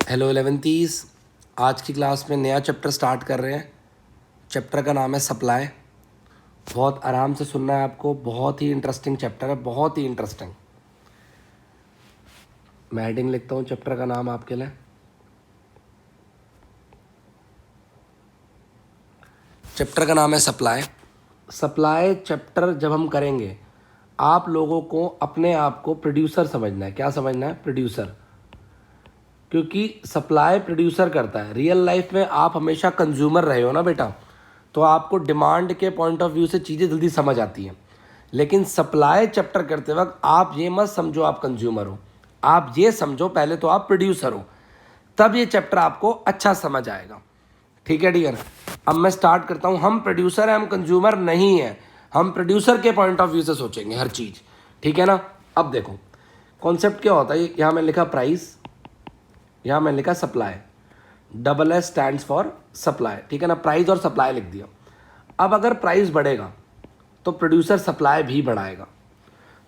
Hello 11th। आज की class में नया चैप्टर स्टार्ट कर रहे हैं। चैप्टर का नाम है सप्लाई। बहुत आराम से सुनना है आपको, बहुत ही इंटरेस्टिंग चैप्टर है, बहुत ही इंटरेस्टिंग। मैं हेडिंग लिखता हूँ चैप्टर का नाम आपके लिए। चैप्टर का नाम है सप्लाई। सप्लाई चैप्टर जब हम करेंगे, आप लोगों को अपने आप को प्रोड्यूसर समझना है। क्या समझना है? प्रोड्यूसर। क्योंकि सप्लाई प्रोड्यूसर करता है। रियल लाइफ में आप हमेशा कंज्यूमर रहे हो ना बेटा, तो आपको डिमांड के पॉइंट ऑफ व्यू से चीज़ें जल्दी समझ आती हैं। लेकिन सप्लाई चैप्टर करते वक्त आप ये मत समझो आप कंज्यूमर हो, आप ये समझो पहले तो आप प्रोड्यूसर हो, तब ये चैप्टर आपको अच्छा समझ आएगा। ठीक है डियर? अब मैं स्टार्ट करता हूँ। हम प्रोड्यूसर हैं, हम कंज्यूमर नहीं हैं। हम प्रोड्यूसर के पॉइंट ऑफ व्यू से सोचेंगे हर चीज़। ठीक है ना? अब देखो कॉन्सेप्ट क्या होता है। यहाँ मैं लिखा प्राइस, यहाँ मैंने लिखा supply. Double S stands for supply. ठीक है ना? प्राइस और सप्लाई लिख दिया। अब अगर प्राइस बढ़ेगा तो प्रोड्यूसर सप्लाई भी बढ़ाएगा।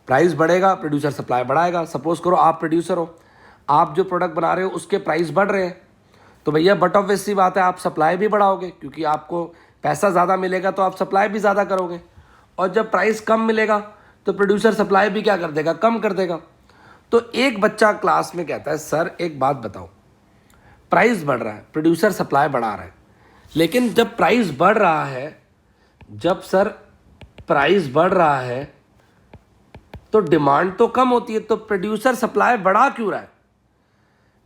प्राइस बढ़ेगा, प्रोड्यूसर सप्लाई बढ़ाएगा। सपोज करो आप प्रोड्यूसर हो, आप जो प्रोडक्ट बना रहे हो उसके प्राइस बढ़ रहे हैं, तो भैया बट ऑब्वियस सी बात है आप सप्लाई भी बढ़ाओगे, क्योंकि आपको पैसा ज़्यादा मिलेगा तो आप सप्लाई भी ज़्यादा करोगे। और जब प्राइस कम मिलेगा तो प्रोड्यूसर सप्लाई भी क्या कर देगा? कम कर देगा। तो एक बच्चा क्लास में कहता है सर एक बात बताओ, प्राइस बढ़ रहा है, प्रोड्यूसर सप्लाई बढ़ा रहा है, लेकिन जब प्राइस बढ़ रहा है, जब सर प्राइस बढ़ रहा है तो डिमांड तो कम होती है, तो प्रोड्यूसर सप्लाई बढ़ा क्यों रहा है?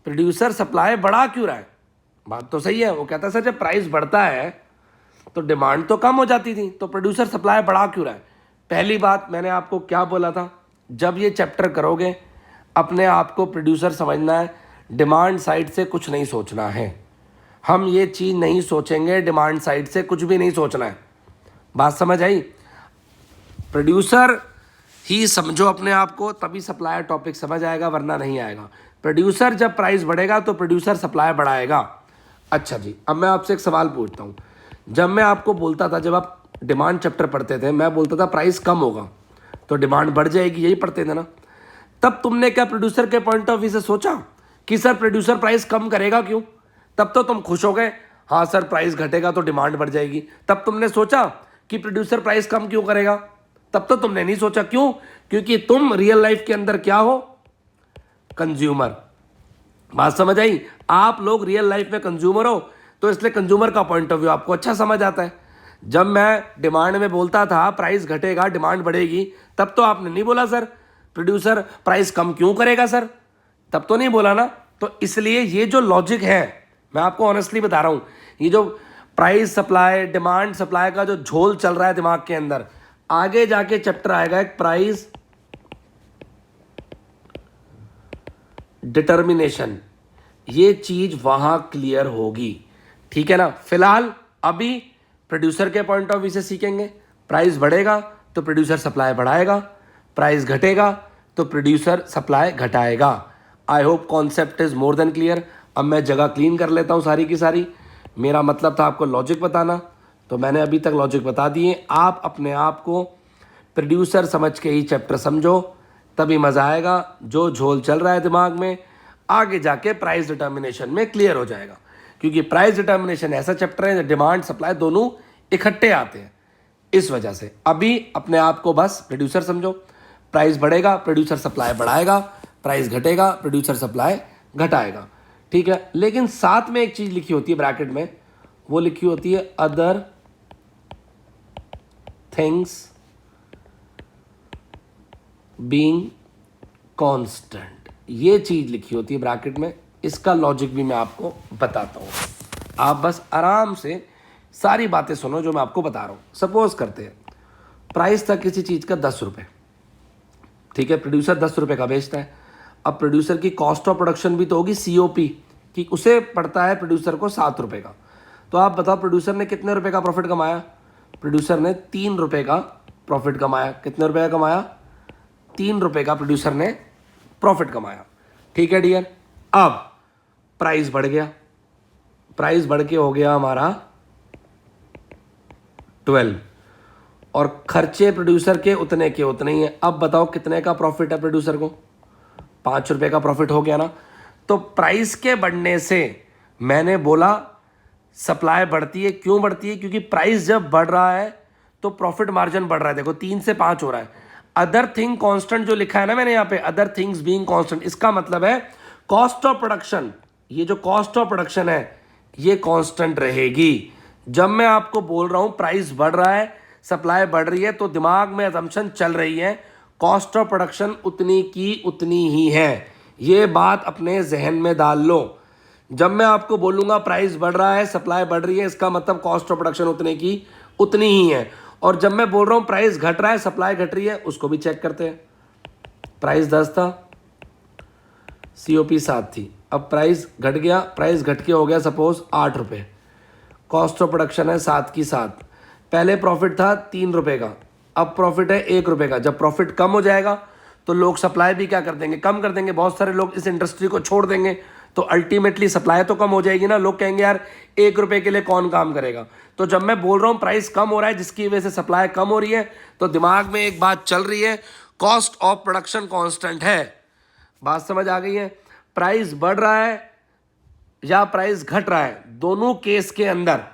प्रोड्यूसर सप्लाई बढ़ा क्यों रहा है? बात तो सही है। वो कहता है सर जब प्राइस बढ़ता है तो डिमांड तो कम हो जाती थी, तो प्रोड्यूसर सप्लाई बढ़ा क्यों रहा है? पहली बात मैंने आपको क्या बोला था, जब ये चैप्टर करोगे अपने आप को प्रोड्यूसर समझना है, डिमांड साइड से कुछ नहीं सोचना है। हम ये चीज़ नहीं सोचेंगे, डिमांड साइड से कुछ भी नहीं सोचना है। बात समझ आई? प्रोड्यूसर ही समझो अपने आप को, तभी सप्लायर टॉपिक समझ आएगा, वरना नहीं आएगा। प्रोड्यूसर जब प्राइस बढ़ेगा तो प्रोड्यूसर सप्लाई बढ़ाएगा। अच्छा जी, अब मैं आपसे एक सवाल पूछता हूँ। जब मैं आपको बोलता था, जब आप डिमांड चैप्टर पढ़ते थे, मैं बोलता था प्राइस कम होगा तो डिमांड बढ़ जाएगी, यही पढ़ते थे ना? तब तुमने क्या प्रोड्यूसर के पॉइंट ऑफ व्यू से सोचा कि सर प्रोड्यूसर प्राइस कम करेगा क्यों? तब तो तुम खुश हो गए, हाँ सर प्राइस घटेगा तो डिमांड बढ़ जाएगी। तब तुमने सोचा कि प्रोड्यूसर प्राइस कम क्यों करेगा? तब तो तुमने नहीं सोचा। क्यों? क्योंकि तुम रियल लाइफ के अंदर क्या हो? कंज्यूमर। बात समझ आई? आप लोग रियल लाइफ में कंज्यूमर हो, तो इसलिए कंज्यूमर का पॉइंट ऑफ व्यू आपको अच्छा समझ आता है। जब मैं डिमांड में बोलता था प्राइस घटेगा डिमांड बढ़ेगी, तब तो आपने नहीं बोला सर प्रोड्यूसर प्राइस कम क्यों करेगा सर, तब तो नहीं बोला ना। तो इसलिए ये जो लॉजिक है, मैं आपको ऑनेस्टली बता रहा हूं, ये जो प्राइस सप्लाई डिमांड सप्लाई का जो झोल चल रहा है दिमाग के अंदर, आगे जाके चैप्टर आएगा एक प्राइस डिटर्मिनेशन, ये चीज वहां क्लियर होगी। ठीक है ना? फिलहाल अभी प्रोड्यूसर के पॉइंट ऑफ व्यू से सीखेंगे। प्राइस बढ़ेगा तो प्रोड्यूसर सप्लाई बढ़ाएगा, प्राइस घटेगा तो प्रोड्यूसर सप्लाई घटाएगा। I hope concept is more than clear. अब मैं जगह क्लीन कर लेता हूँ सारी की सारी। मेरा मतलब था आपको लॉजिक बताना, तो मैंने अभी तक लॉजिक बता दिए। आप अपने आप को प्रोड्यूसर समझ के ही चैप्टर समझो, तभी मज़ा आएगा। जो झोल चल रहा है दिमाग में, आगे जाके प्राइस डिटर्मिनेशन में क्लियर हो जाएगा, क्योंकि प्राइस डिटर्मिनेशन ऐसा चैप्टर है डिमांड सप्लाई दोनों इकट्ठे आते हैं। इस वजह से अभी अपने आप को बस प्रोड्यूसर समझो। प्राइस बढ़ेगा प्रोड्यूसर सप्लाई बढ़ाएगा, प्राइस घटेगा प्रोड्यूसर सप्लाई घटाएगा। ठीक है? लेकिन साथ में एक चीज लिखी होती है ब्रैकेट में, वो लिखी होती है अदर थिंग्स बीइंग कांस्टेंट। ये चीज लिखी होती है ब्रैकेट में। इसका लॉजिक भी मैं आपको बताता हूं, आप बस आराम से सारी बातें सुनो जो मैं आपको बता रहा हूं। सपोज करते हैं प्राइस था किसी चीज का 10 रुपए। ठीक है? प्रोड्यूसर 10 रुपए का बेचता है। अब प्रोड्यूसर की कॉस्ट ऑफ प्रोडक्शन भी तो होगी COP, कि उसे पड़ता है प्रोड्यूसर को 7 रुपए का। तो आप बताओ प्रोड्यूसर ने कितने रुपए का प्रॉफिट कमाया? प्रोड्यूसर ने 3 रुपए का प्रॉफिट कमाया। कितने रुपए का कमाया? 3 रुपए का प्रोड्यूसर ने प्रॉफिट कमाया। ठीक है डियर? अब प्राइस बढ़ गया, प्राइस बढ़ के हो गया हमारा 12, और खर्चे प्रोड्यूसर के उतने ही हैं। अब बताओ कितने का प्रॉफिट है प्रोड्यूसर को? 5 रुपए का प्रॉफिट हो गया ना। तो प्राइस के बढ़ने से मैंने बोला सप्लाई बढ़ती है। क्यों बढ़ती है? क्योंकि प्राइस जब बढ़ रहा है तो प्रॉफिट मार्जिन बढ़ रहा है। देखो 3 से 5 हो रहा है। अदर थिंग कांस्टेंट जो लिखा है ना मैंने यहाँ पे, अदर थिंग्स बीइंग कांस्टेंट, इसका मतलब है कॉस्ट ऑफ प्रोडक्शन, ये जो कॉस्ट ऑफ प्रोडक्शन है ये कांस्टेंट रहेगी। जब मैं आपको बोल रहा हूं प्राइस बढ़ रहा है, सप्लाई बढ़ रही है, तो दिमाग में असम्पशन चल रही है कॉस्ट ऑफ प्रोडक्शन उतनी की उतनी ही है। ये बात अपने जहन में डाल लो। जब मैं आपको बोलूंगा प्राइस बढ़ रहा है, सप्लाई बढ़ रही है, इसका मतलब कॉस्ट ऑफ प्रोडक्शन उतने की उतनी ही है। और जब मैं बोल रहा हूं प्राइस घट रहा है, सप्लाई घट रही है, उसको भी चेक करते हैं। प्राइस 10 था, COP 7 थी, अब प्राइस घट गया, प्राइस घट के हो गया सपोज 8 रुपये, कॉस्ट ऑफ प्रोडक्शन है 7 की 7। पहले प्रॉफिट था 3 रुपये का, अब प्रॉफिट है 1 रुपये का। जब प्रॉफिट कम हो जाएगा तो लोग सप्लाई भी क्या कर देंगे? कम कर देंगे। बहुत सारे लोग इस इंडस्ट्री को छोड़ देंगे, तो अल्टीमेटली सप्लाई तो कम हो जाएगी ना। लोग कहेंगे यार 1 रुपये के लिए कौन काम करेगा। तो जब मैं बोल रहा हूँ प्राइस कम हो रहा है जिसकी वजह से सप्लाई कम हो रही है, तो दिमाग में एक बात चल रही है, कॉस्ट ऑफ प्रोडक्शन कांस्टेंट है। बात समझ आ गई है? प्राइस बढ़ रहा है या प्राइस घट रहा है, दोनों केस के अंदर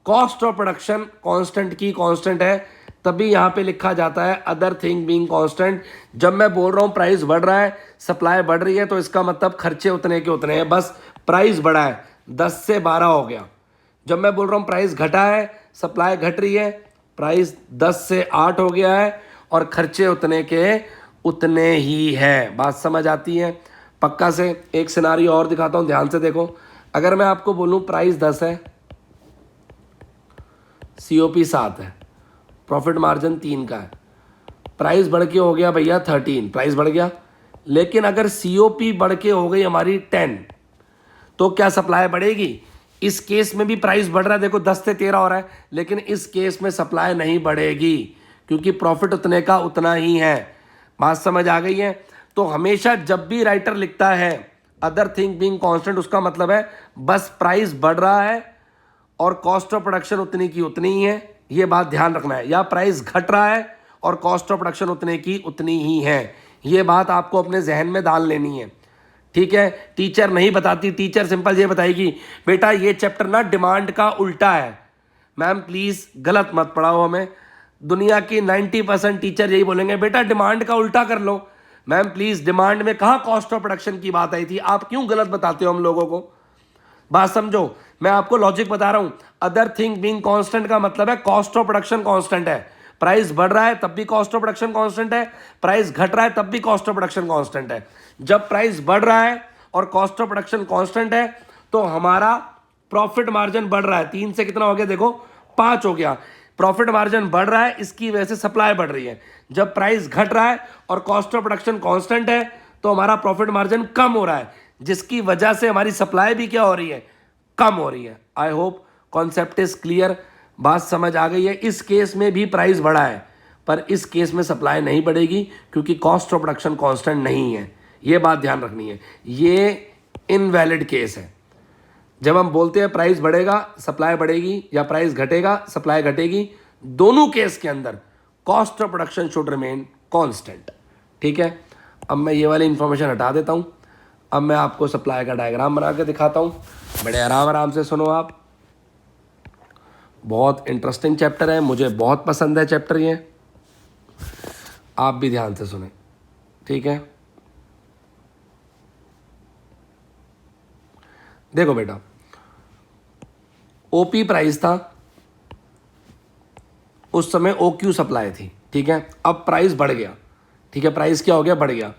कॉस्ट ऑफ प्रोडक्शन कांस्टेंट की कांस्टेंट है, तभी यहां पे लिखा जाता है अदर थिंग बीइंग कांस्टेंट। जब मैं बोल रहा हूं प्राइस बढ़ रहा है, सप्लाई बढ़ रही है, तो इसका मतलब खर्चे उतने के उतने हैं, बस प्राइस बढ़ा है, 10 से 12 हो गया। जब मैं बोल रहा हूं प्राइस घटा है, सप्लाई घट रही है, प्राइस 10 से 8 हो गया है और खर्चे उतने के उतने ही है। बात समझ आती है? पक्का से एक सिनारियो और दिखाता हूं, ध्यान से देखो। अगर मैं आपको बोलूं प्राइस 10 है, COP 7 है, प्रॉफिट मार्जिन 3 का है, प्राइस बढ़ के हो गया भैया 13, प्राइस बढ़ गया। लेकिन अगर COP बढ़ के हो गई हमारी 10, तो क्या सप्लाई बढ़ेगी? इस केस में भी प्राइस बढ़ रहा है, देखो 10 से 13 हो रहा है, लेकिन इस केस में सप्लाई नहीं बढ़ेगी क्योंकि प्रॉफिट उतने का उतना ही है। बात समझ आ गई है? तो हमेशा जब भी राइटर लिखता है अदर थिंग बीइंग कांस्टेंट, उसका मतलब है बस प्राइस बढ़ रहा है और कॉस्ट ऑफ प्रोडक्शन उतनी की उतनी ही है, ये बात ध्यान रखना है। या प्राइस घट रहा है और कॉस्ट ऑफ प्रोडक्शन उतने की उतनी ही है, ये बात आपको अपने जहन में डाल लेनी है। ठीक है? टीचर नहीं बताती, टीचर सिंपल ये बताएगी बेटा ये चैप्टर ना डिमांड का उल्टा है। मैम प्लीज़ गलत मत पढ़ाओ हमें। दुनिया की 90% टीचर यही बोलेंगे बेटा डिमांड का उल्टा कर लो। मैम प्लीज़, डिमांड में कहाँ कॉस्ट ऑफ प्रोडक्शन की बात आई थी? आप क्यों गलत बताते हो हम लोगों को? बात समझो, मैं आपको लॉजिक बता रहा हूं। अदर थिंग बीइंग कांस्टेंट का मतलब है कॉस्ट ऑफ प्रोडक्शन कांस्टेंट है। प्राइस बढ़ रहा है तब भी कॉस्ट ऑफ प्रोडक्शन कांस्टेंट है, प्राइस घट रहा है तब भी कॉस्ट ऑफ प्रोडक्शन कांस्टेंट है। जब प्राइस बढ़ रहा है और कॉस्ट ऑफ प्रोडक्शन कांस्टेंट है, तो हमारा प्रॉफिट मार्जिन बढ़ रहा है। 3 से कितना हो गया? देखो 5 हो गया। प्रॉफिट मार्जिन बढ़ रहा है, इसकी वजह से सप्लाई बढ़ रही है। जब प्राइस घट रहा है और कॉस्ट ऑफ प्रोडक्शन कांस्टेंट है, तो हमारा प्रॉफिट मार्जिन कम हो रहा है, जिसकी वजह से हमारी सप्लाई भी क्या हो रही है? कम हो रही है। आई होप कॉन्सेप्ट इज क्लियर, बात समझ आ गई है। इस केस में भी प्राइस बढ़ा है, पर इस केस में सप्लाई नहीं बढ़ेगी क्योंकि कॉस्ट ऑफ प्रोडक्शन कांस्टेंट नहीं है। ये बात ध्यान रखनी है, ये इनवैलिड केस है। जब हम बोलते हैं प्राइस बढ़ेगा सप्लाई बढ़ेगी, या प्राइस घटेगा सप्लाई घटेगी, दोनों केस के अंदर cost of production should remain constant. ठीक है? अब मैं ये वाली इंफॉर्मेशन हटा देता हूँ। अब मैं आपको सप्लाई का डायग्राम बना के दिखाता हूँ, बड़े आराम आराम से सुनो आप। बहुत इंटरेस्टिंग चैप्टर है, मुझे बहुत पसंद है चैप्टर ये, आप भी ध्यान से सुने। ठीक है? देखो बेटा, OP प्राइस था, उस समय OQ सप्लाई थी। ठीक है? अब प्राइस बढ़ गया। ठीक है? प्राइस क्या हो गया? बढ़ गया।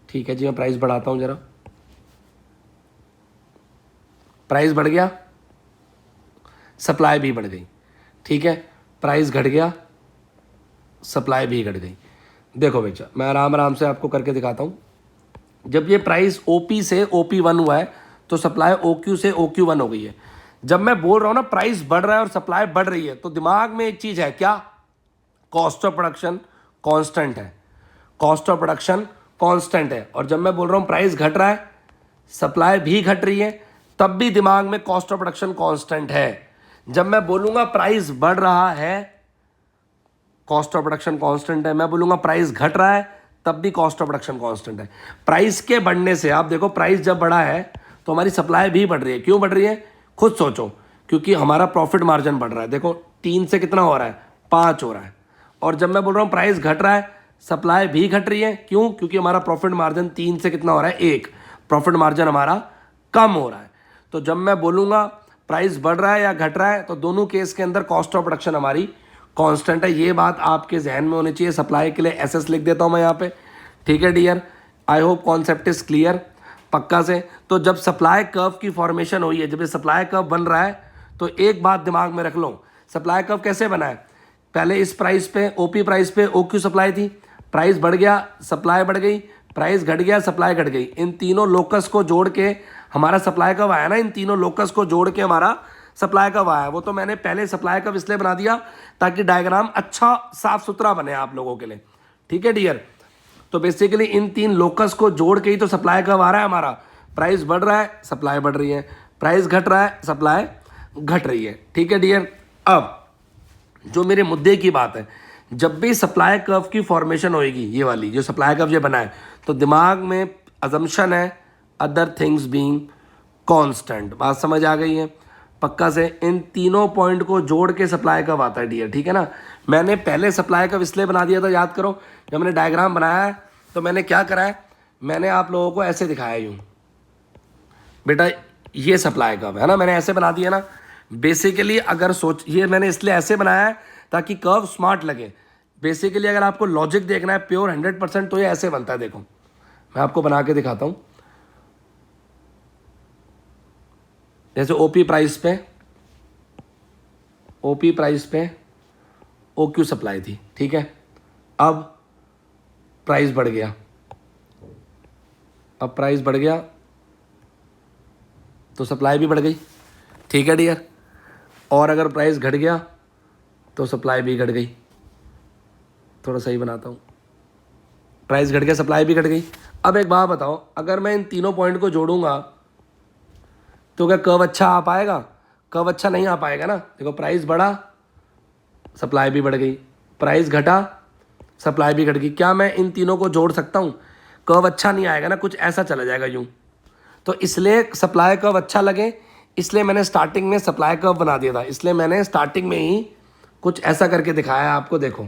ठीक है जी, मैं प्राइस बढ़ाता हूं जरा। प्राइस बढ़ गया, सप्लाई भी बढ़ गई। ठीक है? प्राइस घट गया, सप्लाई भी घट गई। देखो बेटा, मैं आराम आराम से आपको करके दिखाता हूं। जब ये प्राइस OP से OP1 हुआ है, तो सप्लाई OQ से OQ1 हो गई है। जब मैं बोल रहा हूं ना प्राइस बढ़ रहा है और सप्लाई बढ़ रही है, तो दिमाग में एक चीज है क्या? कॉस्ट ऑफ प्रोडक्शन कांस्टेंट है। कॉस्ट ऑफ प्रोडक्शन कांस्टेंट है। और जब मैं बोल रहा हूं प्राइस घट रहा है, सप्लाई भी घट रही है, तब भी दिमाग में कॉस्ट ऑफ प्रोडक्शन कांस्टेंट है। जब मैं बोलूंगा प्राइस बढ़ रहा है, कॉस्ट ऑफ प्रोडक्शन कांस्टेंट है। मैं बोलूंगा प्राइस घट रहा है, तब भी कॉस्ट ऑफ प्रोडक्शन कांस्टेंट है। प्राइस के बढ़ने से आप देखो, प्राइस जब बढ़ा है तो हमारी सप्लाई भी बढ़ रही है। क्यों बढ़ रही है खुद सोचो, क्योंकि हमारा प्रॉफिट मार्जिन बढ़ रहा है। देखो 3 से कितना हो रहा है, 5 हो रहा है। और जब मैं बोल रहा हूँ प्राइस घट रहा है, सप्लाई भी घट रही है। क्यों? क्योंकि हमारा प्रॉफिट मार्जिन 3 से कितना हो रहा है, 1। प्रॉफिट मार्जिन हमारा कम हो रहा है। तो जब मैं बोलूँगा प्राइस बढ़ रहा है या घट रहा है, तो दोनों केस के अंदर कॉस्ट ऑफ प्रोडक्शन हमारी कांस्टेंट है। ये बात आपके जहन में होनी चाहिए। सप्लाई के लिए एसएस लिख देता हूँ मैं यहाँ पे, ठीक है dear. I hope concept is clear पक्का से। तो जब सप्लाई कर्व की फॉर्मेशन हुई है, जब ये सप्लाई कर्व बन रहा है, तो एक बात दिमाग में रख लो, सप्लाई कर्व कैसे बना है। पहले इस प्राइस पे, ओपी प्राइस पे ओक्यू सप्लाई थी, प्राइस बढ़ गया सप्लाई बढ़ गई, प्राइस घट गया सप्लाई घट गई। इन तीनों लोकस को जोड़ के हमारा सप्लाई कर्व आया ना, इन तीनों लोकस को जोड़ के हमारा सप्लाई कर्व आया। वो तो मैंने पहले सप्लाई कर्व इसलिए बना दिया ताकि डायग्राम अच्छा साफ सुथरा बने आप लोगों के लिए, ठीक है डियर। तो बेसिकली इन 3 लोकस को जोड़ के ही तो सप्लाई कर्व आ रहा है हमारा। प्राइस बढ़ रहा है, सप्लाई बढ़ रही है, प्राइस घट रहा है, सप्लाई घट रही है, ठीक है डियर। अब जो मेरे मुद्दे की बात है, जब भी सप्लाई कर्व की फॉर्मेशन होएगी, ये वाली जो सप्लाई कर्व ये बना है, तो दिमाग में अजम्पशन है अदर थिंग्स बीइंग कांस्टेंट। बात समझ आ गई है पक्का से। इन तीनों पॉइंट को जोड़ के सप्लाई कर्व आता है डियर, ठीक है ना। मैंने पहले सप्लाई कर्व इसलिए बना दिया था, याद करो, जब मैंने डायग्राम बनाया है तो मैंने क्या करा है, मैंने आप लोगों को ऐसे दिखाया यूँ, बेटा ये सप्लाई कर्व है ना, मैंने ऐसे बना दिया ना। बेसिकली अगर सोच, ये मैंने इसलिए ऐसे बनाया है ताकि कर्व स्मार्ट लगे। बेसिकली अगर आपको लॉजिक देखना है प्योर 100%, तो ये ऐसे बनता है। देखो मैं आपको बना के दिखाता हूँ। जैसे ओपी प्राइस पे ओक्यू सप्लाई थी, ठीक है। अब प्राइस बढ़ गया, तो सप्लाई भी बढ़ गई, ठीक है डियर। और अगर प्राइस घट गया तो सप्लाई भी घट गई। थोड़ा सही बनाता हूँ, प्राइस घट गया सप्लाई भी घट गई। अब एक बात बताओ, अगर मैं इन तीनों पॉइंट को जोड़ूंगा तो क्या कर्व अच्छा आ पाएगा? कर्व अच्छा नहीं आ पाएगा ना। देखो प्राइस बढ़ा, सप्लाई भी बढ़ गई, प्राइस घटा, सप्लाई भी घट गई। क्या मैं इन तीनों को जोड़ सकता हूँ? कर्व अच्छा नहीं आएगा ना, कुछ ऐसा चला जाएगा यूँ। तो इसलिए सप्लाई कर्व अच्छा लगे, इसलिए मैंने स्टार्टिंग में सप्लाई कर्व बना दिया था। इसलिए मैंने स्टार्टिंग में ही कुछ ऐसा करके दिखाया आपको। देखो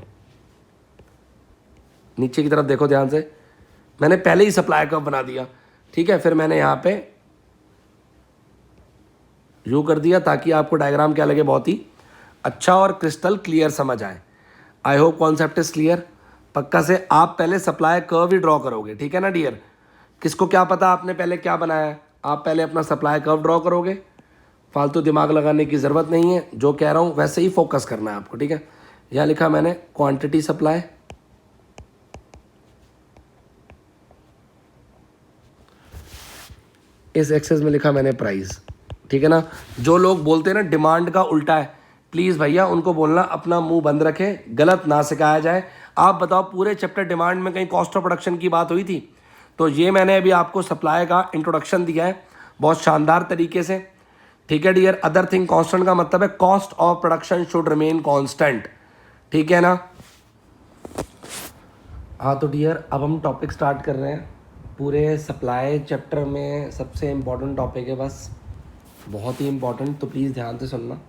नीचे की तरफ देखो ध्यान से, मैंने पहले ही सप्लाई कर्व बना दिया, ठीक है। फिर मैंने यहाँ पे यूँ कर दिया ताकि आपको डायग्राम क्या लगे, बहुत ही अच्छा और क्रिस्टल क्लियर समझ आए। आई होप कॉन्सेप्ट इज क्लियर पक्का से। आप पहले सप्लाई कर्व ही ड्रॉ करोगे, ठीक है ना डियर। किसको क्या पता आपने पहले क्या बनाया है, आप पहले अपना सप्लाई कर्व ड्रॉ करोगे। फालतू दिमाग लगाने की ज़रूरत नहीं है, जो कह रहा हूँ वैसे ही फोकस करना है आपको, ठीक है। यहाँ लिखा मैंने क्वांटिटी सप्लाई, इस एक्सेस में लिखा मैंने प्राइस, ठीक है ना। जो लोग बोलते हैं ना डिमांड का उल्टा है, प्लीज़ भैया उनको बोलना अपना मुंह बंद रखें, गलत ना सिखाया जाए। आप बताओ पूरे चैप्टर डिमांड में कहीं कॉस्ट ऑफ प्रोडक्शन की बात हुई थी? तो ये मैंने अभी आपको सप्लाई का इंट्रोडक्शन दिया है बहुत शानदार तरीके से, ठीक है डियर। अदर थिंग कांस्टेंट का मतलब है cost of production should remain constant, ठीक है ना। हाँ तो डियर अब हम टॉपिक स्टार्ट कर रहे हैं। पूरे सप्लाई चैप्टर में सबसे इम्पोर्टेंट टॉपिक है, बस बहुत ही इम्पोर्टेंट, तो प्लीज़ ध्यान से सुनना।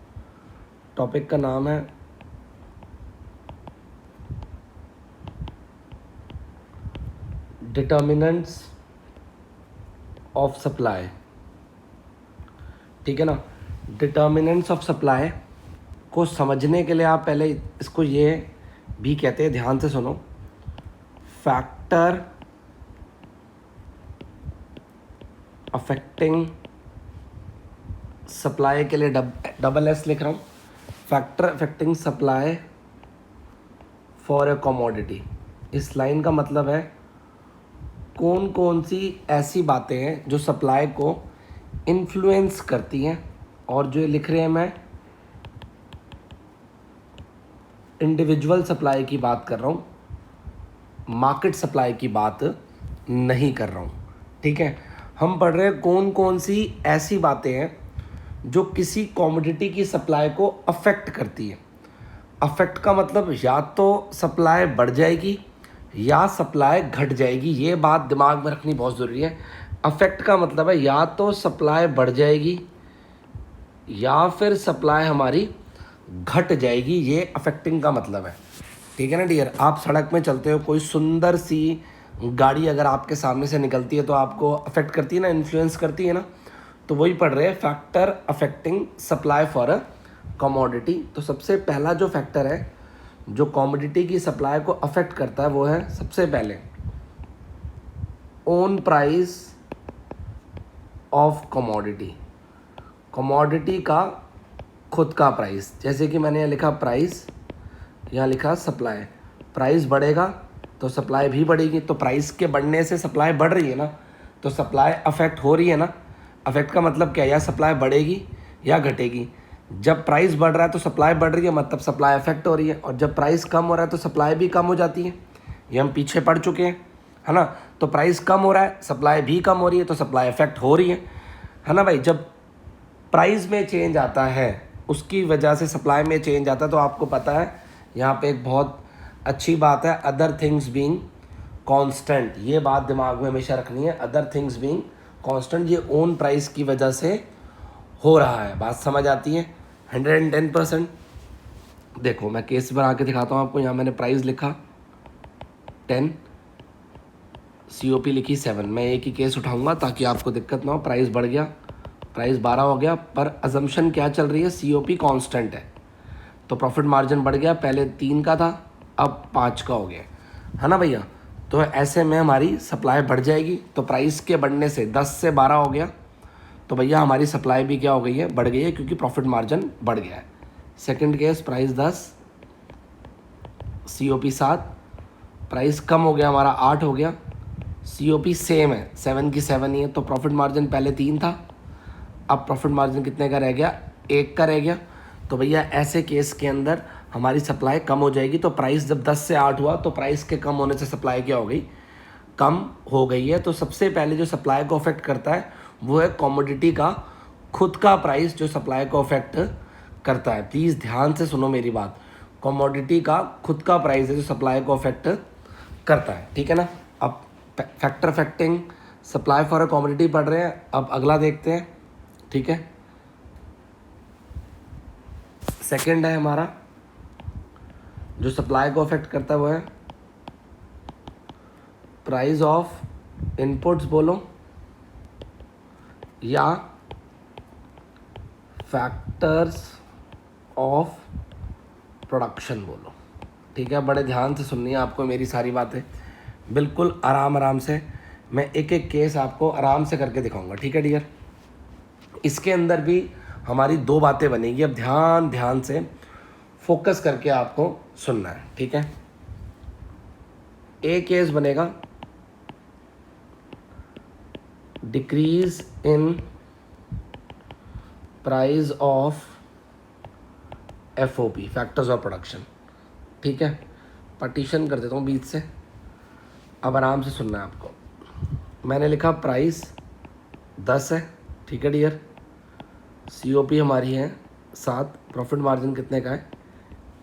टॉपिक का नाम है डिटर्मिनेंट्स ऑफ सप्लाई, ठीक है ना। डिटर्मिनेंट्स ऑफ सप्लाई को समझने के लिए आप पहले इसको ये भी कहते हैं, ध्यान से सुनो, फैक्टर अफेक्टिंग सप्लाई के लिए डबल एस लिख रहा हूँ, factor affecting supply for a commodity. इस लाइन का मतलब है कौन कौन सी ऐसी बातें हैं जो सप्लाई को इन्फ्लुएंस करती हैं। और जो लिख रहे हैं मैं इंडिविजुअल सप्लाई की बात कर रहा हूँ, मार्केट सप्लाई की बात नहीं कर रहा हूँ, ठीक है। हम पढ़ रहे हैं कौन कौन सी ऐसी बातें हैं जो किसी कमोडिटी की सप्लाई को अफेक्ट करती है। अफेक्ट का मतलब या तो सप्लाई बढ़ जाएगी या सप्लाई घट जाएगी। ये बात दिमाग में रखनी बहुत ज़रूरी है। अफेक्ट का मतलब है या तो सप्लाई बढ़ जाएगी या फिर सप्लाई हमारी घट जाएगी, ये अफेक्टिंग का मतलब है। ठीक है ना डियर। आप सड़क में चलते हो, कोई सुंदर सी गाड़ी अगर आपके सामने से निकलती है तो आपको अफेक्ट करती है ना, इन्फ्लुएंस करती है ना। तो वही पढ़ रहे हैं, factor affecting supply for a commodity. तो सबसे पहला जो फैक्टर है जो कमोडिटी की सप्लाई को अफेक्ट करता है वो है सबसे पहले own price of commodity. Commodity का खुद का प्राइस, जैसे कि मैंने यहाँ लिखा प्राइस, यहाँ लिखा सप्लाई। प्राइस बढ़ेगा तो सप्लाई भी बढ़ेगी, तो प्राइस के बढ़ने से सप्लाई बढ़ रही है ना, तो सप्लाई अफेक्ट हो रही है ना। अफेक्ट का मतलब क्या है, या सप्लाई बढ़ेगी या घटेगी। जब प्राइस बढ़ रहा है तो सप्लाई बढ़ रही है, मतलब सप्लाई अफेक्ट हो रही है, और जब प्राइस कम हो रहा है तो सप्लाई भी कम हो जाती है। ये हम पीछे पढ़ चुके हैं, है ना। तो प्राइस कम हो रहा है, सप्लाई भी कम हो रही है, तो सप्लाई अफेक्ट हो रही है ना भाई। जब प्राइस में चेंज आता है उसकी वजह से सप्लाई में चेंज आता है। तो आपको पता है यहाँ पे एक बहुत अच्छी बात है, अदर थिंग्स बीइंग कांस्टेंट। ये बात दिमाग में हमेशा रखनी है, अदर थिंग्स बीइंग कांस्टेंट। ये ओन प्राइस की वजह से हो रहा है। बात समझ आती है। 110%। देखो मैं केस बना के दिखाता हूँ आपको। यहाँ मैंने प्राइस लिखा 10, COP लिखी 7। मैं एक ही केस उठाऊंगा ताकि आपको दिक्कत ना हो। प्राइस बढ़ गया, प्राइस 12 हो गया, पर अजम्पशन क्या चल रही है, COP कांस्टेंट है, तो प्रॉफिट मार्जिन बढ़ गया। पहले 3 का था, अब 5 का हो गया, है ना भैया। तो ऐसे में हमारी सप्लाई बढ़ जाएगी। तो प्राइस के बढ़ने से 10 से 12 हो गया, तो भैया हमारी सप्लाई भी क्या हो गई है, बढ़ गई है, क्योंकि प्रॉफिट मार्जिन बढ़ गया है। Second case, price 10, COP 7, price कम हो गया हमारा 8 हो गया, COP सेम है, 7 की 7 ही है, तो प्रॉफिट मार्जिन पहले 3 था, अब प्रॉफिट मार्जिन कितने का रह गया, 1 का रह गया। तो भैया ऐसे केस के अंदर हमारी सप्लाई कम हो जाएगी। तो प्राइस जब 10 से 8 हुआ तो प्राइस के कम होने से सप्लाई क्या हो गई, कम हो गई है। तो सबसे पहले जो सप्लाई को अफेक्ट करता है वो है कमोडिटी का खुद का प्राइस, जो सप्लाई को अफेक्ट करता है। प्लीज़ ध्यान से सुनो मेरी बात। कमोडिटी का खुद का प्राइस है जो सप्लाई को अफेक्ट करता है, ठीक है ना। अब factor affecting supply for a commodity पढ़ रहे हैं। अब अगला देखते हैं, ठीक है। सेकंड है हमारा जो सप्लाई को अफेक्ट करता है वो है प्राइस ऑफ इनपुट्स बोलो या फैक्टर्स ऑफ प्रोडक्शन बोलो, ठीक है। बड़े ध्यान से सुननी है आपको मेरी सारी बातें, बिल्कुल आराम आराम से। मैं एक एक केस आपको आराम से करके दिखाऊंगा, ठीक है डियर। इसके अंदर भी हमारी 2 बातें बनेगी। अब ध्यान ध्यान से फोकस करके आपको सुनना है, ठीक है। एक केस बनेगा decrease in price of FOP, factors of production, ठीक है। पार्टीशन कर देता हूँ बीच से। अब आराम से सुनना है आपको। मैंने लिखा प्राइस 10 है, ठीक है डियर। COP हमारी है 7, प्रॉफिट मार्जिन कितने का है,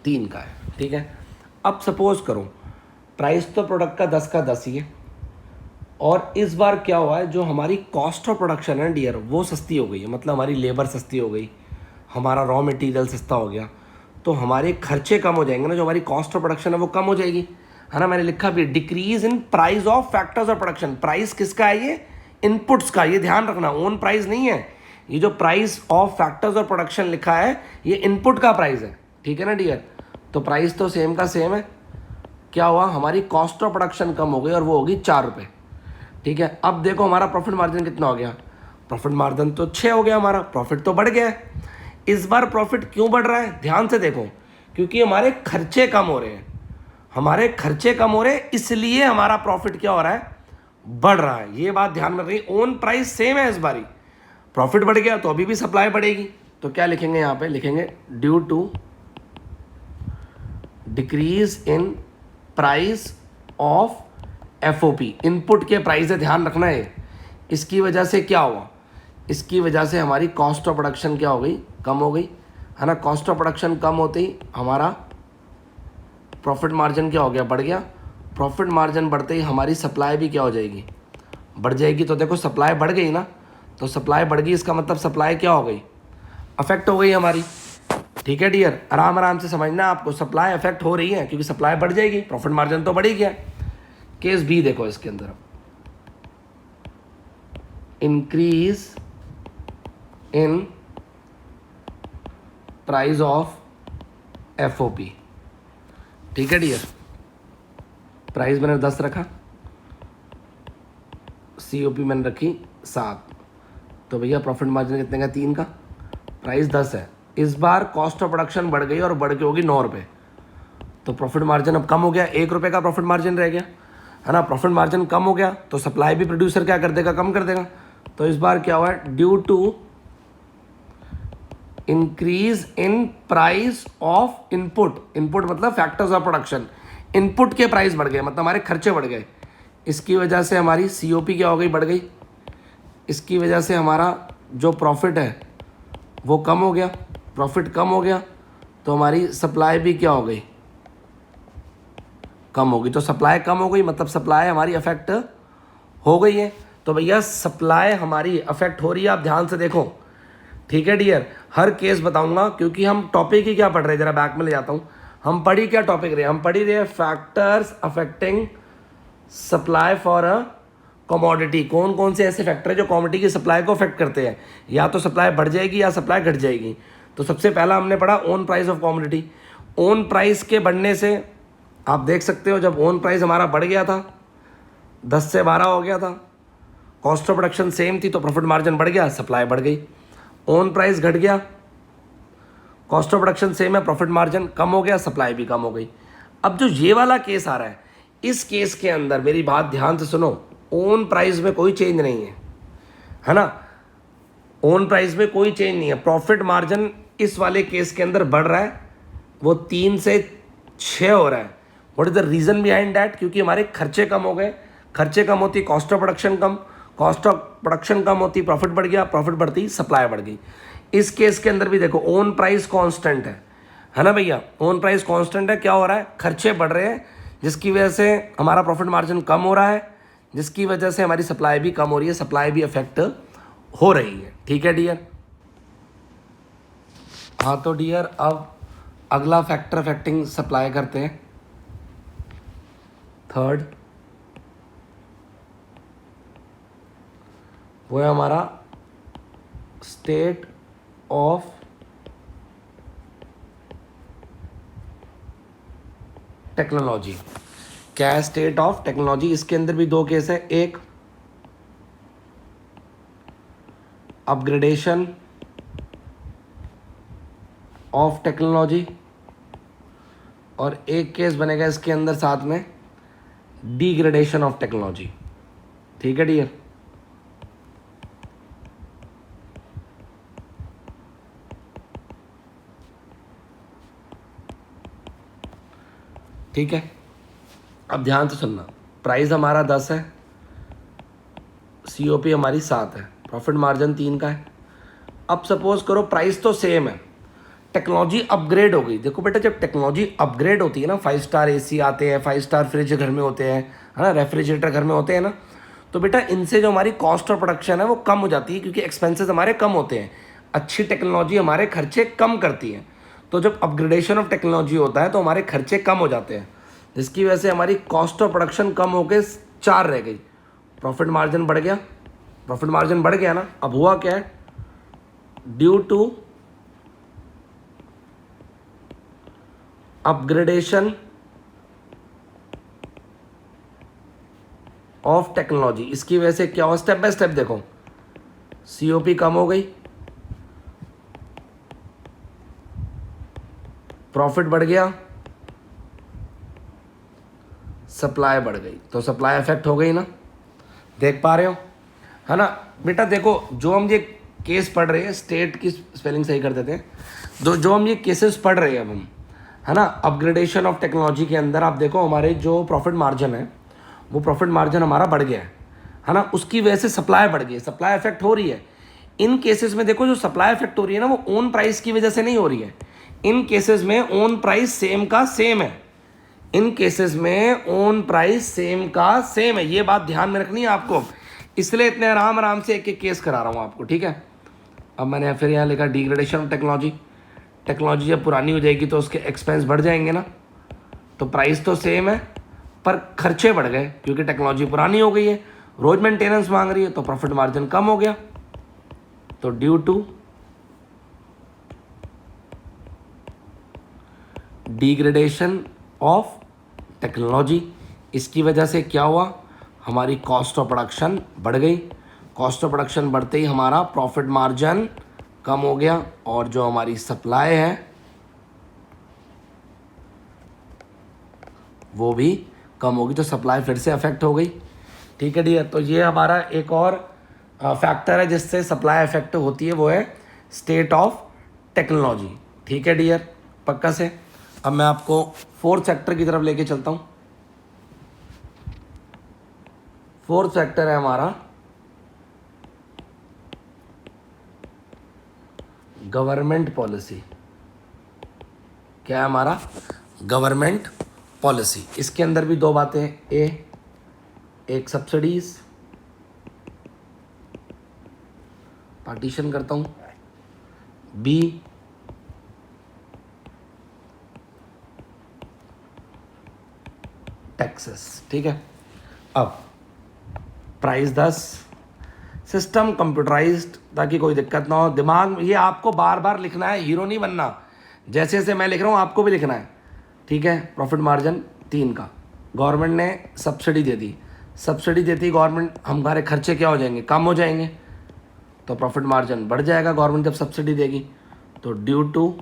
3 का है, ठीक है। अब सपोज करो प्राइस तो प्रोडक्ट का 10 का 10 ही है, और इस बार क्या हुआ है, जो हमारी कॉस्ट ऑफ प्रोडक्शन है डियर वो सस्ती हो गई है। मतलब हमारी लेबर सस्ती हो गई, हमारा रॉ मटेरियल सस्ता हो गया, तो हमारे खर्चे कम हो जाएंगे ना। जो हमारी कॉस्ट ऑफ प्रोडक्शन है वो कम हो जाएगी, है ना। मैंने लिखा भी decrease in price of factors of production. Price किसका है, ये इनपुट्स का, ये ध्यान रखना, ओन प्राइस नहीं है। ये जो price of factors of production लिखा है ये इनपुट का प्राइस है, ठीक है ना डियर। तो प्राइस तो सेम का सेम है। क्या हुआ, हमारी कॉस्ट ऑफ प्रोडक्शन कम हो गई और वो होगी 4 रुपये, ठीक है। अब देखो हमारा प्रॉफिट मार्जिन कितना हो गया, प्रॉफिट मार्जिन तो 6 हो गया, हमारा प्रॉफिट तो बढ़ गया है। इस बार प्रॉफिट क्यों बढ़ रहा है, ध्यान से देखो, क्योंकि हमारे खर्चे कम हो रहे हैं। हमारे खर्चे कम हो रहे हैं इसलिए हमारा प्रॉफिट क्या हो रहा है, बढ़ रहा है। ये बात ध्यान में रखिए। ओन प्राइस सेम है, इस बारी प्रॉफिट बढ़ गया तो अभी भी सप्लाई बढ़ेगी। तो क्या लिखेंगे यहाँ पे, लिखेंगे due to decrease in price of FOP, input के प्राइस है, ध्यान रखना है। इसकी वजह से क्या हुआ, इसकी वजह से हमारी कॉस्ट ऑफ प्रोडक्शन क्या हो गई, कम हो गई, है ना। कॉस्ट ऑफ प्रोडक्शन कम होते ही हमारा प्रॉफिट मार्जिन क्या हो गया, बढ़ गया। प्रॉफिट मार्जिन बढ़ते ही हमारी सप्लाई भी क्या हो जाएगी, बढ़ जाएगी। तो देखो सप्लाई बढ़ गई ना, तो सप्लाई बढ़ गई इसका मतलब सप्लाई क्या हो गई, अफेक्ट हो गई हमारी। ठीक है डियर, आराम आराम से समझना आपको, सप्लाई अफेक्ट हो रही है क्योंकि सप्लाई बढ़ जाएगी, प्रॉफिट मार्जिन तो बढ़ ही गया। केस बी देखो इसके अंदर, increase in price of FOP. ठीक है डियर, प्राइस मैंने 10 रखा, सीओपी मैंने रखी 7, तो भैया प्रॉफिट मार्जिन कितने का, 3 का, प्राइस 10 है। इस बार कॉस्ट ऑफ प्रोडक्शन बढ़ गई और बढ़ के होगी 9 रुपये, तो प्रॉफिट मार्जिन अब कम हो गया, 1 रुपये का प्रॉफिट मार्जिन रह गया, है ना। प्रॉफिट मार्जिन कम हो गया तो सप्लाई भी प्रोड्यूसर क्या कर देगा, कम कर देगा। तो इस बार क्या हुआ है, due to increase in price of input, input मतलब फैक्टर्स ऑफ प्रोडक्शन, इनपुट के प्राइस बढ़ गए मतलब हमारे खर्चे बढ़ गए, इसकी वजह से हमारी सीओपी क्या हो गई, बढ़ गई। इसकी वजह से हमारा जो प्रॉफिट है वो कम हो गया, प्रॉफिट कम हो गया तो हमारी सप्लाई भी क्या हो गई, कम हो गई। तो सप्लाई कम हो गई मतलब सप्लाई हमारी अफेक्ट हो गई है। तो भैया सप्लाई हमारी अफेक्ट हो रही है, आप ध्यान से देखो। ठीक है डियर, हर केस बताऊंगा क्योंकि हम टॉपिक ही क्या पढ़ रहे हैं, जरा बैक में ले जाता हूँ। हम पढ़ी क्या टॉपिक रहे, हम पढ़ी रहे factors affecting supply for a commodity. कौन कौन से ऐसे फैक्टर है जो कमोडिटी की सप्लाई को अफेक्ट करते हैं, या तो सप्लाई बढ़ जाएगी या सप्लाई घट जाएगी। तो सबसे पहला हमने पढ़ा own price of commodity. Own price के बढ़ने से आप देख सकते हो, जब ओन प्राइस हमारा बढ़ गया था 10 से 12 हो गया था, कॉस्ट ऑफ प्रोडक्शन सेम थी तो प्रॉफिट मार्जिन बढ़ गया, सप्लाई बढ़ गई। ओन प्राइस घट गया, कॉस्ट ऑफ प्रोडक्शन सेम है, प्रॉफिट मार्जिन कम हो गया, सप्लाई भी कम हो गई। अब जो ये वाला केस आ रहा है, इस केस के अंदर मेरी बात ध्यान से सुनो, ओन प्राइस में कोई चेंज नहीं है ना, ओन प्राइस में कोई चेंज नहीं है। प्रॉफिट मार्जिन इस वाले केस के अंदर बढ़ रहा है, वो 3 से 6 हो रहा है। What is the reason behind that, क्योंकि हमारे खर्चे कम हो गए, खर्चे कम होती कॉस्ट ऑफ प्रोडक्शन कम, कॉस्ट ऑफ प्रोडक्शन कम होती प्रॉफिट बढ़ गया, प्रॉफिट बढ़ती सप्लाई बढ़ गई। इस केस के अंदर भी देखो ओन प्राइस कांस्टेंट है ना भैया, ओन प्राइस कांस्टेंट है। क्या हो रहा है, खर्चे बढ़ रहे हैं जिसकी वजह से हमारा प्रॉफिट मार्जिन कम हो रहा है, जिसकी वजह से हमारी सप्लाई भी कम हो रही है, सप्लाई भी अफेक्ट हो रही है। ठीक है डियर, हाँ तो डियर अब अगला फैक्टर अफेक्टिंग सप्लाई करते हैं, थर्ड, वो है हमारा स्टेट ऑफ टेक्नोलॉजी। क्या है स्टेट ऑफ टेक्नोलॉजी, इसके अंदर भी 2 केस है, एक अपग्रेडेशन ऑफ टेक्नोलॉजी और एक केस बनेगा इसके अंदर साथ में डिग्रेडेशन ऑफ टेक्नोलॉजी। ठीक है डियर, ठीक है। अब ध्यान से सुनना, प्राइस हमारा 10 है, सीओपी हमारी 7 है, प्रॉफिट मार्जिन 3 का है। अब सपोज करो प्राइस तो सेम है, टेक्नोलॉजी अपग्रेड हो गई। देखो बेटा, जब टेक्नोलॉजी अपग्रेड होती है ना, 5 स्टार एसी आते हैं, 5 स्टार फ्रिज घर में होते हैं, है ना, रेफ्रिजरेटर घर में होते हैं ना, तो बेटा इनसे जो हमारी कॉस्ट ऑफ प्रोडक्शन है वो कम हो जाती है क्योंकि एक्सपेंसेस हमारे कम होते हैं। अच्छी टेक्नोलॉजी हमारे खर्चे कम करती है, तो जब अपग्रेडेशन ऑफ टेक्नोलॉजी होता है तो हमारे खर्चे कम हो जाते हैं, जिसकी वजह से हमारी कॉस्ट ऑफ प्रोडक्शन कम होकर 4 रह गई, प्रॉफिट मार्जिन बढ़ गया, प्रॉफिट मार्जिन बढ़ गया ना। अब हुआ क्या है, due to upgradation of technology, इसकी वजह से क्या हो, स्टेप बाय स्टेप देखो, सीओपी कम हो गई, प्रॉफिट बढ़ गया, सप्लाई बढ़ गई, तो सप्लाई अफेक्ट हो गई ना, देख पा रहे हो, है ना बेटा। देखो जो हम ये केस पढ़ रहे हैं, स्टेट की स्पेलिंग सही कर देते हैं, जो हम ये केसेस पढ़ रहे हैं अब हम, है ना, अपग्रेडेशन ऑफ टेक्नोलॉजी के अंदर आप देखो हमारे जो प्रॉफिट मार्जिन है वो प्रॉफिट मार्जिन हमारा बढ़ गया है ना, उसकी वजह से सप्लाई बढ़ गई है, सप्लाई अफेक्ट हो रही है। इन केसेस में देखो जो सप्लाई अफेक्ट हो रही है ना, वो ओन प्राइस की वजह से नहीं हो रही है, इन केसेस में ओन प्राइस सेम का सेम है, इन केसेस में ओन प्राइस सेम का सेम है, ये बात ध्यान में रखनी है आपको, इसलिए इतने आराम आराम से एक एक केस करा रहा हूँ आपको, ठीक है। अब मैंने फिर यहाँ लिखा डिग्रेडेशन ऑफ टेक्नोलॉजी। टेक्नोलॉजी जब पुरानी हो जाएगी तो उसके एक्सपेंस बढ़ जाएंगे ना, तो प्राइस तो सेम है पर खर्चे बढ़ गए क्योंकि टेक्नोलॉजी पुरानी हो गई है, रोज मेंटेनेंस मांग रही है, तो प्रॉफिट मार्जिन कम हो गया। तो due to degradation of technology, इसकी वजह से क्या हुआ, हमारी कॉस्ट ऑफ प्रोडक्शन बढ़ गई। कॉस्ट ऑफ प्रोडक्शन बढ़ते ही हमारा प्रॉफिट मार्जिन कम हो गया, और जो हमारी सप्लाई है वो भी कम होगी, तो सप्लाई फिर से अफेक्ट हो गई, ठीक है डियर। तो ये हमारा एक और फैक्टर है जिससे सप्लाई अफेक्ट होती है, वो है स्टेट ऑफ टेक्नोलॉजी, ठीक है डियर, पक्का से। अब मैं आपको फोर्थ सेक्टर की तरफ लेके चलता हूँ। फोर्थ सेक्टर है हमारा गवर्नमेंट पॉलिसी। क्या है हमारा, गवर्नमेंट पॉलिसी। इसके अंदर भी दो बातें, एक सब्सिडीज, पार्टीशन करता हूं, बी टैक्सेस, ठीक है। अब प्राइस 10, सिस्टम कंप्यूटराइज्ड, ताकि कोई दिक्कत ना हो, दिमाग ये आपको बार बार लिखना है, हीरो नहीं बनना, जैसे जैसे मैं लिख रहा हूँ आपको भी लिखना है, ठीक है। प्रॉफिट मार्जिन 3 का, गवर्नमेंट ने सब्सिडी दे दी, सब्सिडी देती गवर्नमेंट, हमारे खर्चे क्या हो जाएंगे, कम हो जाएंगे, तो प्रॉफिट मार्जिन बढ़ जाएगा गवर्नमेंट जब सब्सिडी देगी। तो due to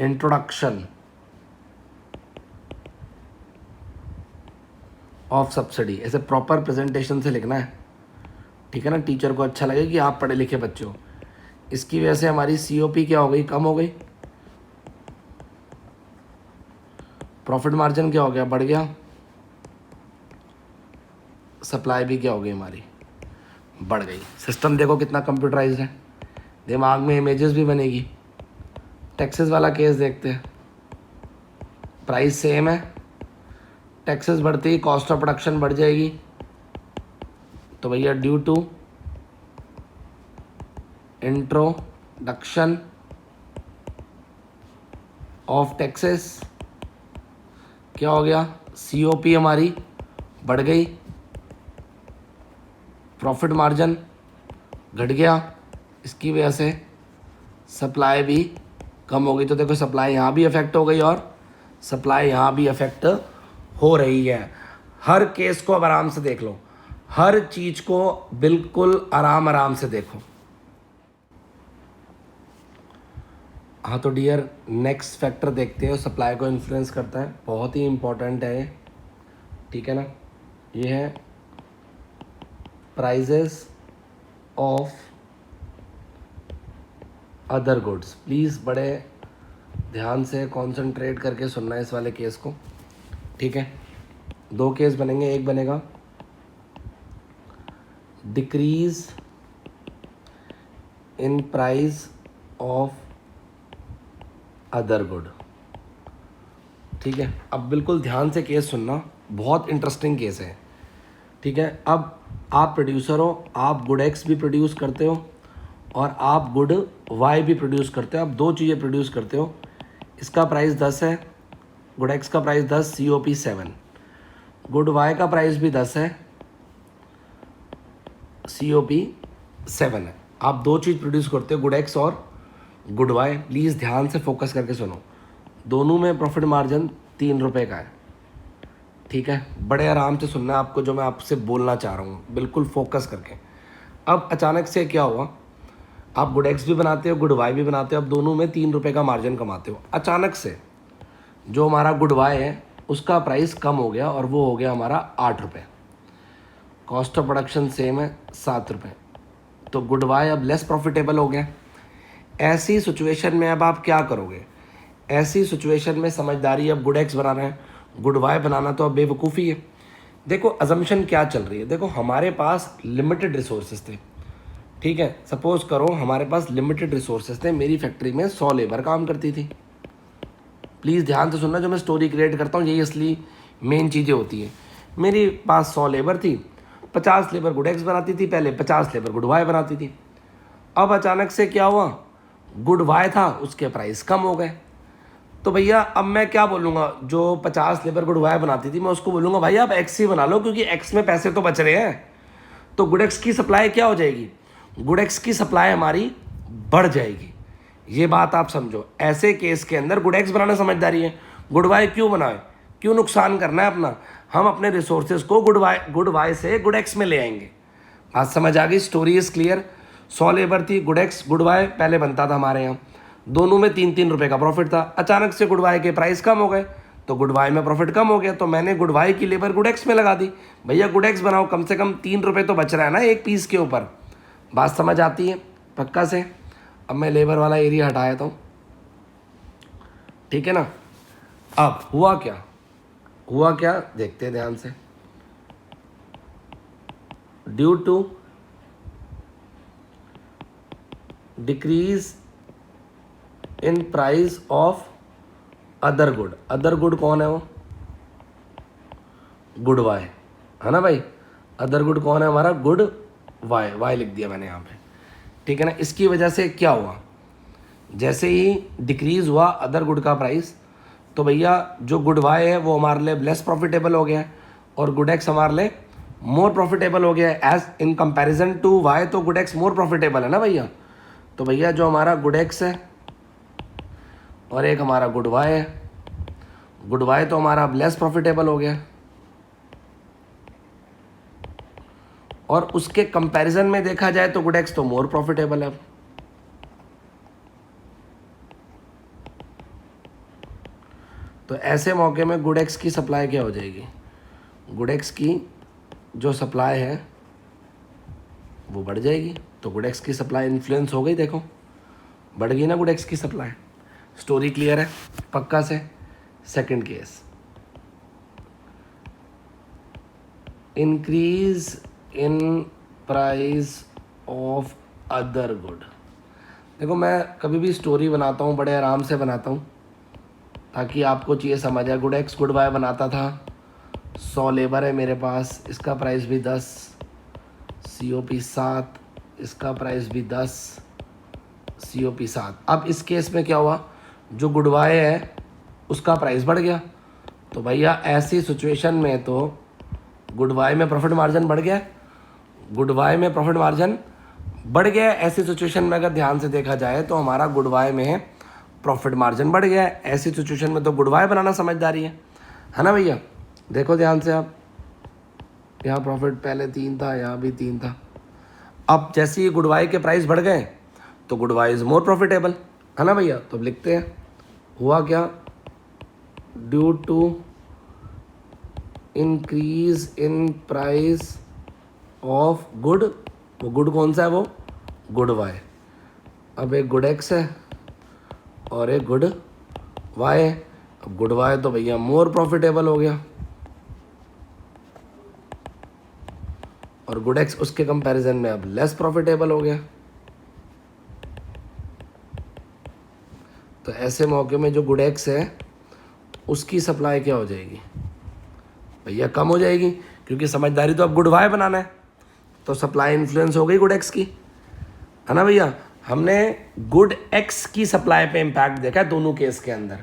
introduction of subsidy, ऐसे प्रॉपर प्रेजेंटेशन से लिखना है, ठीक है ना, टीचर को अच्छा लगे कि आप पढ़े लिखे बच्चे हो। इसकी वजह से हमारी COP क्या हो गई, कम हो गई, प्रॉफिट मार्जिन क्या हो गया, बढ़ गया, सप्लाई भी क्या हो गई हमारी, बढ़ गई। सिस्टम देखो कितना कंप्यूटराइज्ड है, दिमाग में इमेजेस भी बनेगी। टैक्सेस वाला केस देखते हैं, प्राइस सेम है, टैक्सेस बढ़ती ही कॉस्ट ऑफ प्रोडक्शन बढ़ जाएगी, तो भैया due to introduction of taxes क्या हो गया, COP हमारी बढ़ गई, प्रॉफिट मार्जिन घट गया, इसकी वजह से सप्लाई भी कम हो गई। तो देखो सप्लाई यहाँ भी अफेक्ट हो गई और सप्लाई यहाँ भी अफेक्ट हो रही है। हर केस को अब आराम से देख लो, हर चीज़ को बिल्कुल आराम आराम से देखो। हाँ तो डियर नेक्स्ट फैक्टर देखते हो, सप्लाई को इन्फ्लुएंस करता है, बहुत ही इम्पोर्टेंट है ये, ठीक है ना। ये है prices of other goods. Please बड़े ध्यान से कॉन्सेंट्रेट करके सुनना है इस वाले केस को, ठीक है। 2 केस बनेंगे, एक बनेगा decrease in price of other good, ठीक है। अब बिल्कुल ध्यान से केस सुनना, बहुत इंटरेस्टिंग केस है, ठीक है। अब आप प्रोड्यूसर हो, आप गुड एक्स भी प्रोड्यूस करते हो और आप गुड वाई भी प्रोड्यूस करते हो, आप 2 चीज़ें प्रोड्यूस करते हो। इसका प्राइस 10 है, गुड एक्स का प्राइस 10, COP 7, गुड वाई का प्राइस भी 10 है, COP 7 है। आप 2 चीज़ प्रोड्यूस करते हो, गुड एक्स और गुड वाई। प्लीज़ ध्यान से फोकस करके सुनो, दोनों में प्रॉफिट मार्जिन 3 रुपये का है, ठीक है। बड़े आराम से सुनना है आपको जो मैं आपसे बोलना चाह रहा हूँ, बिल्कुल फोकस करके। अब अचानक से क्या हुआ, आप गुड एक्स भी बनाते हो, गुड वाई भी बनाते हो, अब दोनों में 3 रुपये का मार्जिन कमाते हो। अचानक से जो हमारा गुड वाई है उसका प्राइस कम हो गया और वो हो गया हमारा 8 रुपये, कॉस्ट ऑफ प्रोडक्शन सेम है 7 रुपये, तो गुड वाई अब लेस प्रॉफिटेबल हो गया। ऐसी सिचुएशन में अब आप क्या करोगे, ऐसी सिचुएशन में समझदारी, अब गुड एक्स बनाना है, गुड वाई बनाना तो अब बेवकूफ़ी है। देखो अजम्पशन क्या चल रही है, देखो हमारे पास लिमिटेड रिसोर्सेज थे, ठीक है। सपोज करो हमारे पास लिमिटेड रिसोर्सेज थे, मेरी फैक्ट्री में 100 लेबर काम करती थी, प्लीज़ ध्यान से सुनना, जो मैं स्टोरी क्रिएट करता हूँ यही असली मेन चीज़ें होती हैं। मेरी पास 100 लेबर थी, 50 लेबर गुड एक्स बनाती थी पहले, 50 लेबर गुड वाई बनाती थी। अब अचानक से क्या हुआ, गुड वाई था उसके प्राइस कम हो गए। तो भैया अब मैं क्या बोलूँगा, जो 50 लेबर गुड वाई बनाती थी मैं उसको बोलूँगा भाई आप एक्स ही बना लो, क्योंकि एक्स में पैसे तो बच रहे हैं। तो गुड एक्स की सप्लाई क्या हो जाएगी, गुड एक्स की सप्लाई हमारी बढ़ जाएगी। ये बात आप समझो। ऐसे केस के अंदर गुड एक्स बनाना समझदारी है, गुड वाई क्यों बनाए, क्यों नुकसान करना है अपना, हम अपने रिसोर्सेज को गुड वाई से गुड एक्स में ले आएंगे। बात समझ आ गई, स्टोरी इज क्लियर। 100 लेबर थी, गुड एक्स गुड वाई पहले बनता था हमारे यहाँ, दोनों में 3-3 रुपये का प्रॉफिट था। अचानक से गुड वाई के प्राइस कम हो गए तो गुड वाई में प्रॉफिट कम हो गया, तो मैंने गुड वाई की लेबर गुड एक्स में लगा दी। भैया गुड एक्स बनाओ, कम से कम 3 रुपये तो बच रहा है ना एक पीस के ऊपर। बात समझ आती है पक्का से। अब मैं लेबर वाला एरिया हटा देता हूँ, ठीक है ना। अब हुआ क्या देखते हैं ध्यान से। Due to decrease in price of other good कौन है, वो गुड वाई है ना भाई। अदर गुड कौन है हमारा, गुड वाई लिख दिया मैंने यहाँ पे, ठीक है ना। इसकी वजह से क्या हुआ, जैसे ही डिक्रीज हुआ अदर गुड का प्राइस, तो भैया जो गुड वाई है वो हमारे लिए लेस प्रॉफिटेबल हो गया है और गुड एक्स हमारे लिए मोर प्रॉफिटेबल हो गया है as in comparison to y. तो गुड एक्स मोर प्रॉफिटेबल है ना भैया। तो भैया जो हमारा गुड एक्स है और एक हमारा गुड वाई है, गुड वाई तो हमारा अब लेस प्रॉफिटेबल हो गया और उसके कंपैरिजन में देखा जाए तो गुड एक्स तो मोर प्रॉफिटेबल है। तो ऐसे मौके में गुड एक्स की सप्लाई क्या हो जाएगी, गुड एक्स की जो सप्लाई है वो बढ़ जाएगी। तो गुड एक्स की सप्लाई इन्फ्लुएंस हो गई, देखो बढ़ गई ना गुड एक्स की सप्लाई। स्टोरी क्लियर है पक्का से। Second case, increase in price of other good. देखो मैं कभी भी स्टोरी बनाता हूँ बड़े आराम से बनाता हूँ ताकि आपको चीज़ें समझ आए। गुड एक्स गुड वाई बनाता था, 100 लेबर है मेरे पास, इसका प्राइस भी 10, COP 7, इसका प्राइस भी 10, COP 7। अब इस केस में क्या हुआ, जो गुड वाई है उसका प्राइस बढ़ गया। तो भैया ऐसी सिचुएशन में तो गुड वाई में प्रॉफिट मार्जिन बढ़ गया, गुड वाई में प्रॉफिट मार्जिन बढ़ गया। ऐसी सिचुएशन में अगर ध्यान से देखा जाए तो हमारा गुड वाई में प्रॉफिट मार्जिन बढ़ गया है। ऐसी सिचुएशन में तो गुड वाई बनाना समझदारी है ना भैया। देखो ध्यान से आप, यहाँ प्रॉफिट पहले 3 था, यहाँ भी 3 था। अब जैसे ही गुड वाई के प्राइस बढ़ गए तो good Y is more profitable, है ना भैया। तो अब लिखते हैं हुआ क्या, due to increase in price of good, वो गुड कौन सा है, वो गुड वाई। अब एक गुड एक्स है और एक गुड वाई है। अब गुड वाई तो भैया मोर प्रॉफिटेबल हो गया और गुड एक्स उसके कंपैरिजन में अब लेस प्रॉफिटेबल हो गया। तो ऐसे मौके में जो गुड एक्स है उसकी सप्लाई क्या हो जाएगी भैया, कम हो जाएगी, क्योंकि समझदारी तो अब गुड वाई बनाना है। तो सप्लाई इन्फ्लुएंस हो गई गुड एक्स की, है ना भैया। हमने गुड एक्स की सप्लाई पे इम्पैक्ट देखा है दोनों केस के अंदर।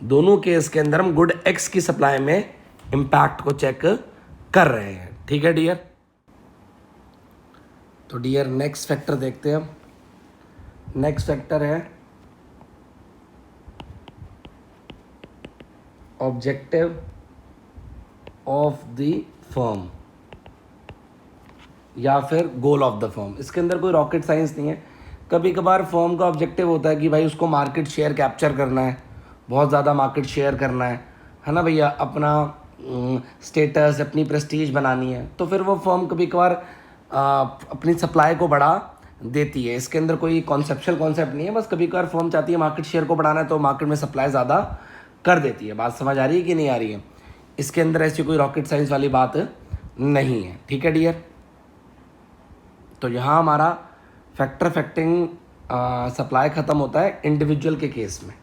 दोनों केस के अंदर हम गुड एक्स की सप्लाई में इम्पैक्ट को चेक कर रहे हैं, ठीक है डियर। तो डियर नेक्स्ट फैक्टर देखते हैं हम। नेक्स्ट फैक्टर है ऑब्जेक्टिव ऑफ द फर्म या फिर गोल ऑफ द फर्म। इसके अंदर कोई रॉकेट साइंस नहीं है। कभी कभार फर्म का ऑब्जेक्टिव होता है कि भाई उसको मार्केट शेयर कैप्चर करना है, बहुत ज़्यादा मार्केट शेयर करना है ना भैया, अपना स्टेटस अपनी प्रेस्टीज बनानी है। तो फिर वो फर्म कभी कभार अपनी सप्लाई को बढ़ा देती है। इसके अंदर कोई कॉन्सेप्चुअल कॉन्सेप्ट नहीं है, बस कभी कभार फर्म चाहती है मार्केट शेयर को बढ़ाना है तो मार्केट में सप्लाई ज़्यादा कर देती है। बात समझ आ रही है कि नहीं आ रही है। इसके अंदर ऐसी कोई रॉकेट साइंस वाली बात नहीं है, ठीक है डियर। तो यहाँ हमारा फैक्टर फैक्टिंग सप्लाई ख़त्म होता है इंडिविजुअल के केस में।